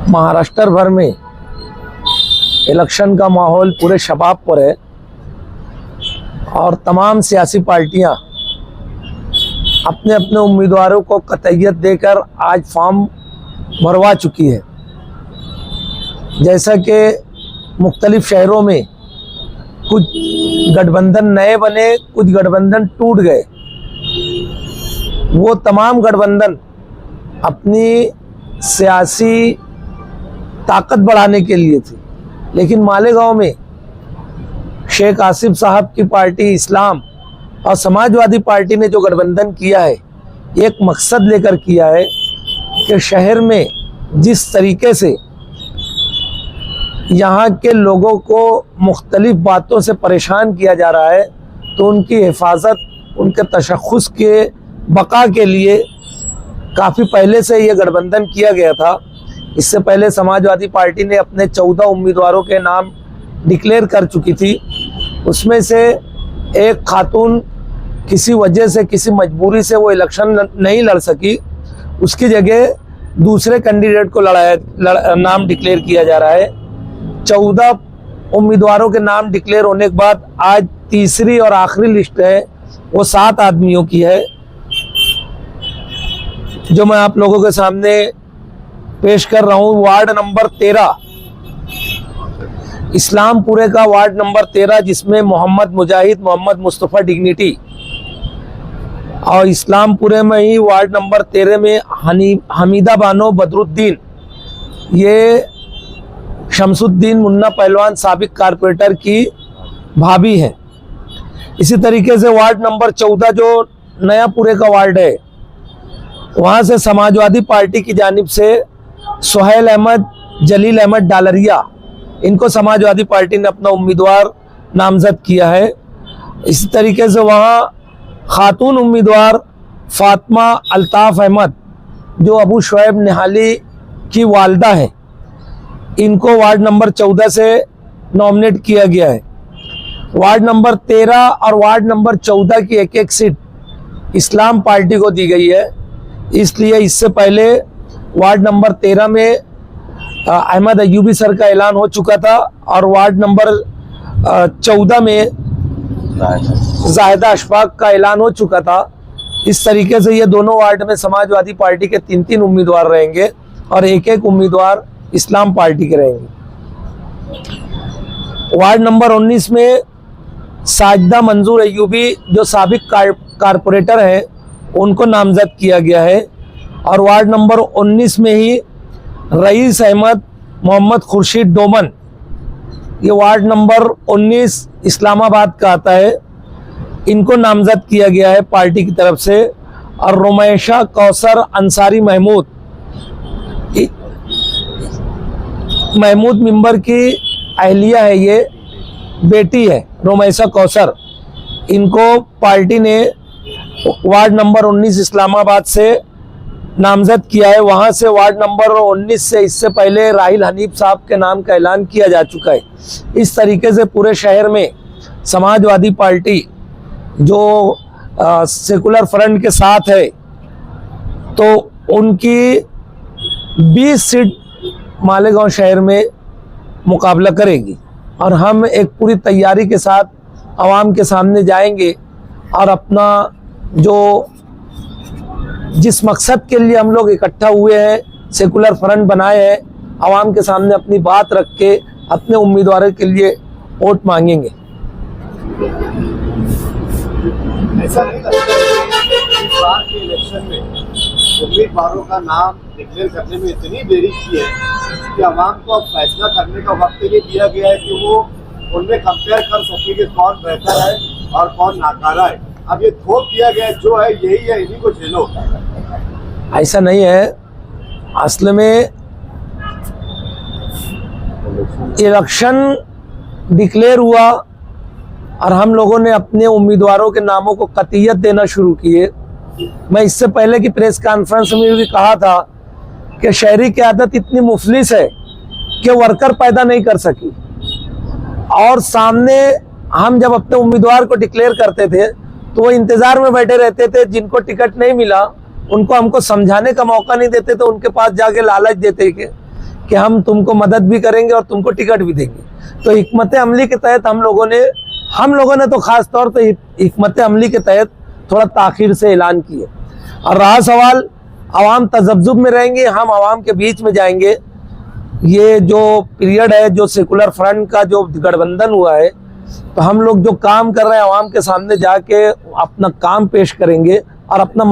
महाराष्ट्र भर में इलेक्शन का माहौल पूरे शबाब पर है और तमाम सियासी पार्टियां अपने अपने उम्मीदवारों को कतईयत देकर आज फॉर्म भरवा चुकी है। जैसा कि मुख्तलिफ शहरों में कुछ गठबंधन नए बने, कुछ गठबंधन टूट गए। वो तमाम गठबंधन अपनी सियासी ताकत बढ़ाने के लिए थे, लेकिन मालेगांव में शेख आसिफ साहब की पार्टी इस्लाम और समाजवादी पार्टी ने जो गठबंधन किया है, एक मकसद लेकर किया है कि शहर में जिस तरीके से यहाँ के लोगों को मुख्तलिफ बातों से परेशान किया जा रहा है, तो उनकी हिफाजत, उनके तशख़्ख़ुस के बका के लिए काफ़ी पहले से ये गठबंधन किया गया था। इससे पहले समाजवादी पार्टी ने अपने 14 उम्मीदवारों के नाम डिक्लेयर कर चुकी थी। उसमें से एक खातून किसी वजह से, किसी मजबूरी से वो इलेक्शन नहीं लड़ सकी। उसकी जगह दूसरे कैंडिडेट को नाम डिक्लेयर किया जा रहा है। 14 उम्मीदवारों के नाम डिक्लेयर होने के बाद आज तीसरी और आखिरी लिस्ट है, वो 7 आदमियों की है, जो मैं आप लोगों के सामने पेश कर रहा हूँ। वार्ड नंबर 13 इस्लामपुरे का वार्ड नंबर 13, जिसमें मोहम्मद मुजाहिद, मोहम्मद मुस्तफ़ा डिग्निटी, और इस्लामपुरे में ही वार्ड नंबर 13 में हमीदा बानो बदरुद्दीन, ये शमसुद्दीन मुन्ना पहलवान साबिक कारपोरेटर की भाभी है। इसी तरीके से वार्ड नंबर 14 जो नयापुरे का वार्ड है, वहाँ से समाजवादी पार्टी की जानिब से सुहेल अहमद, जलील अहमद डालरिया, इनको समाजवादी पार्टी ने अपना उम्मीदवार नामजद किया है। इसी तरीके से वहाँ खातून उम्मीदवार फातिमा अल्ताफ़ अहमद, जो अबू शुएब निहाली की वालदा है, इनको वार्ड नंबर 14 से नॉमिनेट किया गया है। वार्ड नंबर 13 और वार्ड नंबर 14 की एक एक सीट इस्लाम पार्टी को दी गई है। इसलिए इससे पहले वार्ड नंबर 13 में अहमद अयूबी सर का ऐलान हो चुका था और वार्ड नंबर 14 में जाहिदा अशफाक का ऐलान हो चुका था। इस तरीके से ये दोनों वार्ड में समाजवादी पार्टी के 3-3 उम्मीदवार रहेंगे और एक एक उम्मीदवार इस्लाम पार्टी के रहेंगे। वार्ड नंबर 19 में साजिदा मंजूर अयूबी, जो साबिक कारपोरेटर हैं, उनको नामजद किया गया है। और वार्ड नंबर 19 में ही रईस अहमद, मोहम्मद खुर्शीद डोमन, ये वार्ड नंबर 19 इस्लामाबाद का आता है, इनको नामजद किया गया है पार्टी की तरफ से। और रोमैशा कौसर अंसारी महमूद मेंबर की अहलिया है, ये बेटी है रोमैशा कौसर, इनको पार्टी ने वार्ड नंबर 19 इस्लामाबाद से नामजद किया है। वहाँ से वार्ड नंबर 19 से इससे पहले राहिल हनीफ साहब के नाम का ऐलान किया जा चुका है। इस तरीके से पूरे शहर में समाजवादी पार्टी जो सेकुलर फ्रंट के साथ है, तो उनकी 20 सीट मालेगांव शहर में मुकाबला करेगी और हम एक पूरी तैयारी के साथ आवाम के सामने जाएंगे और अपना जो जिस मकसद के लिए हम लोग इकट्ठा हुए हैं, सेकुलर फ्रंट बनाए हैं, आवाम के सामने अपनी बात रख के अपने उम्मीदवारों के लिए वोट मांगेंगे। ऐसा नहीं लगता इस बार के इलेक्शन में उम्मीदवारों का नाम डिक्लेयर करने में इतनी देरी की है कि आवाम को अब फैसला करने का वक्त ये दिया गया है कि वो उनमें कंपेयर कर सके कि कौन बेहतर है और कौन नाकारा है। अब ये थोप दिया गया जो है यही है, इन्हीं को झेलो। ऐसा नहीं है, असल में इलेक्शन डिक्लेयर हुआ और हम लोगों ने अपने उम्मीदवारों के नामों को कतईयत देना शुरू किए। मैं इससे पहले की प्रेस कॉन्फ्रेंस में भी कहा था कि शहरी की आदत इतनी मुफलिस है कि वर्कर पैदा नहीं कर सकी, और सामने हम जब अपने उम्मीदवार को डिक्लेयर करते थे तो वो इंतजार में बैठे रहते थे। जिनको टिकट नहीं मिला उनको हमको समझाने का मौका नहीं देते थे, उनके पास जाके लालच देते कि हम तुमको मदद भी करेंगे और तुमको टिकट भी देंगे। तो हिकमत अमली के तहत हम लोगों ने तो खास तौर पे हिकमत अमली के तहत थोड़ा ताखीर से ऐलान किए। और रहा सवाल आवाम तजब्जुब में रहेंगे, हम आवाम के बीच में जाएंगे। ये जो पीरियड है, जो सेकुलर फ्रंट का जो गठबंधन हुआ है, तो हम लोग जो काम कर रहे हैं आवाम के सामने जाके अपना काम पेश करेंगे और अपना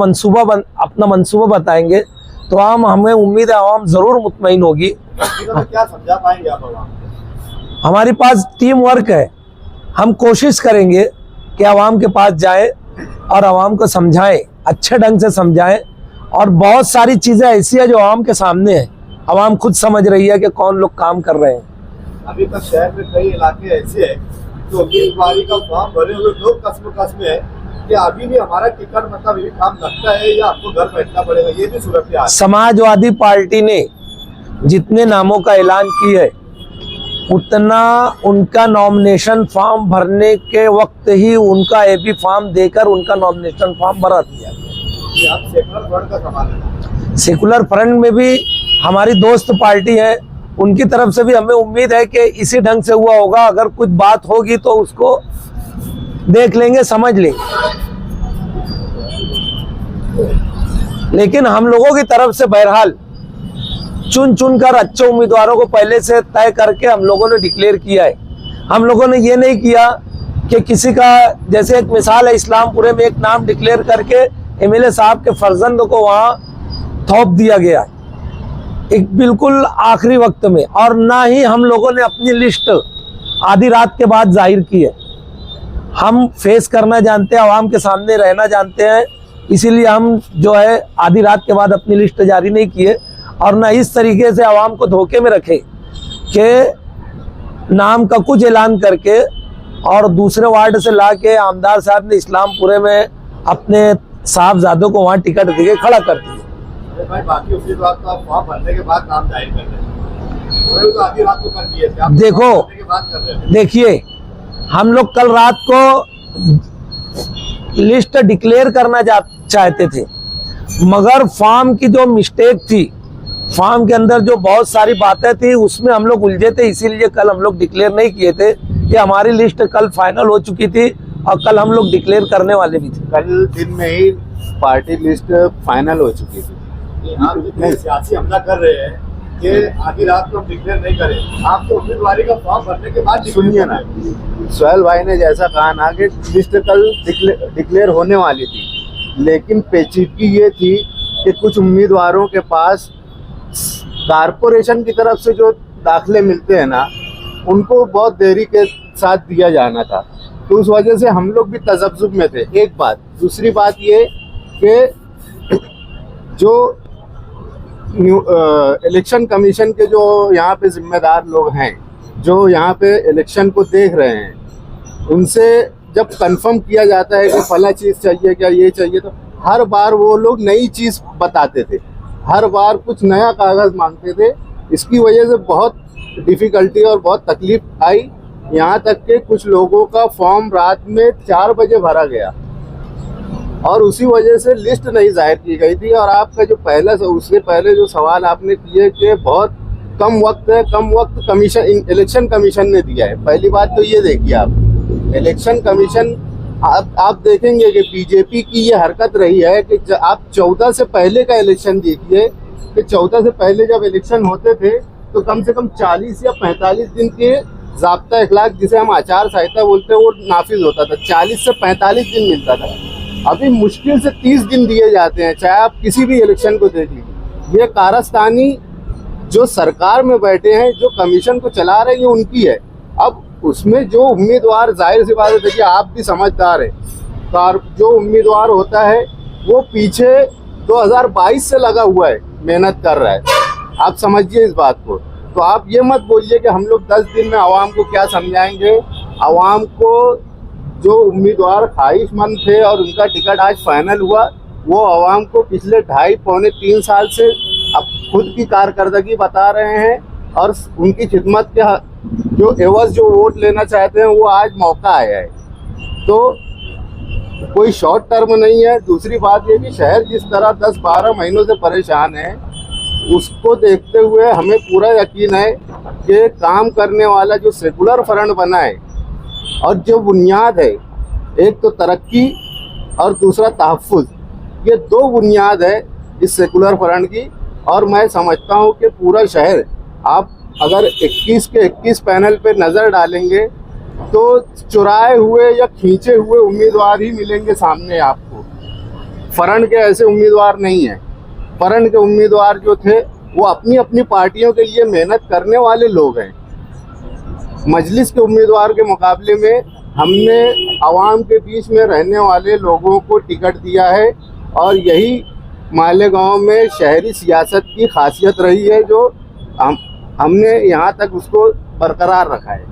मंसूबा बताएंगे। तो हमें उम्मीद है आवाम ज़रूर मुतमईन होगी। क्या समझा पाएंगे आप आवाम? हमारे पास टीम वर्क है, हम कोशिश करेंगे कि आवाम के पास जाए और आवाम को समझाएं, अच्छे ढंग से समझाएं। और बहुत सारी चीज़ें ऐसी है जो आवाम के सामने है, आवाम खुद समझ रही है कि कौन लोग काम कर रहे हैं। अभी तक शहर में कई इलाके ऐसे हैं तो उम्मीदवारी का फॉर्म भरे हुए लोग कस्म में है कि अभी भी हमारा टिकट मतलब ये काम लगता है या आपको घर बैठना पड़ेगा, ये भी सूरत है। समाजवादी पार्टी ने जितने नामों का ऐलान किया है उतना उनका नॉमिनेशन फॉर्म भरने के वक्त ही उनका एबी फॉर्म देकर उनका नॉमिनेशन फॉर्म भरा दिया गया। आप सेकुलर फ्रंट का सवाल है। सेकुलर फ्रंट में भी हमारी दोस्त पार्टी है, उनकी तरफ से भी हमें उम्मीद है कि इसी ढंग से हुआ होगा। अगर कुछ बात होगी तो उसको देख लेंगे, समझ लेंगे। लेकिन हम लोगों की तरफ से बहरहाल चुन कर अच्छे उम्मीदवारों को पहले से तय करके हम लोगों ने डिक्लेयर किया है। हम लोगों ने ये नहीं किया कि किसी का, जैसे एक मिसाल है इस्लामपुरे में एक नाम डिक्लेयर करके एमएलए साहब के फर्जंद को वहाँ थोप दिया गया एक बिल्कुल आखिरी वक्त में। और ना ही हम लोगों ने अपनी लिस्ट आधी रात के बाद जाहिर की है। हम फेस करना जानते हैं, आवाम के सामने रहना जानते हैं, इसीलिए हम जो है आधी रात के बाद अपनी लिस्ट जारी नहीं किए। और ना इस तरीके से आवाम को धोखे में रखे कि नाम का कुछ ऐलान करके और दूसरे वार्ड से ला के आमदार साहब ने इस्लामपुरे में अपने साहबजादों को वहाँ टिकट देके खड़ा कर दिया। भाई बाकी उम्मीदवार तो आप फॉर्म भरने के बाद नाम जाहिर कर रहे हैं, तो आधी रात को कर दिए थे। देखो देखिए, हम लोग कल रात को लिस्ट डिक्लेयर करना चाहते थे, मगर फॉर्म की जो मिस्टेक थी, फॉर्म के अंदर जो बहुत सारी बातें थी उसमें हम लोग उलझे थे, इसीलिए कल हम लोग डिक्लेयर नहीं किए थे। कि हमारी लिस्ट कल फाइनल हो चुकी थी और कल हम लोग डिक्लेयर करने वाले भी थे। कल दिन में ही पार्टी लिस्ट फाइनल हो चुकी थी। आप जितने सियासी हमला कर रहे हैं कि आधी रात को हम डिक्लेयर नहीं करें, आपको उम्मीदवारी का फॉर्म भरने के बाद सुनिए ना, सोहेल भाई ने जैसा कहा ना कि लिस्ट कल डिक्लेयर होने वाली थी, लेकिन पेचीदगी ये थी कि कुछ उम्मीदवारों के पास कारपोरेशन की तरफ से जो दाखिले मिलते हैं ना, उनको बहुत देरी के साथ दिया जाना था। तो उस वजह से हम लोग भी तजब्जुब में थे। एक बात, दूसरी बात ये कि जो इलेक्शन कमीशन के जो यहाँ पे जिम्मेदार लोग हैं, जो यहाँ पे इलेक्शन को देख रहे हैं, उनसे जब कंफर्म किया जाता है कि फला चीज़ चाहिए क्या, ये चाहिए, तो हर बार वो लोग नई चीज़ बताते थे, हर बार कुछ नया कागज़ मांगते थे। इसकी वजह से बहुत डिफ़िकल्टी और बहुत तकलीफ आई। यहाँ तक कि कुछ लोगों का फॉर्म रात में 4 बजे भरा गया और उसी वजह से लिस्ट नहीं जाहिर की गई थी। और आपका जो पहला, उससे पहले जो सवाल आपने किए कि बहुत कम वक्त है, कम वक्त कमीशन, इलेक्शन कमीशन ने दिया है। पहली बात तो ये देखिए आप, इलेक्शन कमीशन, आप देखेंगे कि बीजेपी की ये हरकत रही है कि आप 14 से पहले का इलेक्शन देखिए कि 14 से पहले जब इलेक्शन होते थे तो कम से कम 40 या 45 दिन के ज़ाब्ता इखलाक, जिसे हम आचार संहिता बोलते हैं, वो नाफिज होता था। 40 से 45 दिन मिलता था। अभी मुश्किल से 30 दिन दिए जाते हैं, चाहे आप किसी भी इलेक्शन को देख लीजिए। ये कारस्तानी जो सरकार में बैठे हैं, जो कमीशन को चला रहे हैं, ये उनकी है। अब उसमें जो उम्मीदवार, जाहिर सी बात है, देखिए आप भी समझदार है, जो उम्मीदवार होता है वो पीछे 2022 से लगा हुआ है, मेहनत कर रहा है। आप समझिए इस बात को। तो आप ये मत बोलिए कि हम लोग 10 दिन में आवाम को क्या समझाएंगे। आवाम को जो उम्मीदवार ख्वाहिशमंद थे और उनका टिकट आज फाइनल हुआ, वो आवाम को पिछले 2.5-3 साल से अब खुद की कारकर्दगी बता रहे हैं और उनकी खिदमत के जो एवज जो वोट लेना चाहते हैं, वो आज मौका आया है। तो कोई शॉर्ट टर्म नहीं है। दूसरी बात ये कि शहर जिस तरह 10-12 महीनों से परेशान है, उसको देखते हुए हमें पूरा यकीन है कि काम करने वाला जो सेकुलर फ्रंट बना है और जो बुनियाद है, एक तो तरक्की और दूसरा तहफ़्फ़ुज़, ये दो बुनियाद है इस सेकुलर फ्रंट की। और मैं समझता हूँ कि पूरा शहर, आप अगर 21 के 21 पैनल पे नज़र डालेंगे तो चुराए हुए या खींचे हुए उम्मीदवार ही मिलेंगे सामने आपको। फ्रंट के ऐसे उम्मीदवार नहीं हैं। फ्रंट के उम्मीदवार जो थे वो अपनी अपनी पार्टियों के लिए मेहनत करने वाले लोग हैं। मजलिस के उम्मीदवार के मुकाबले में हमने आवाम के बीच में रहने वाले लोगों को टिकट दिया है और यही मालेगांव में शहरी सियासत की खासियत रही है, जो हमने यहाँ तक उसको बरकरार रखा है।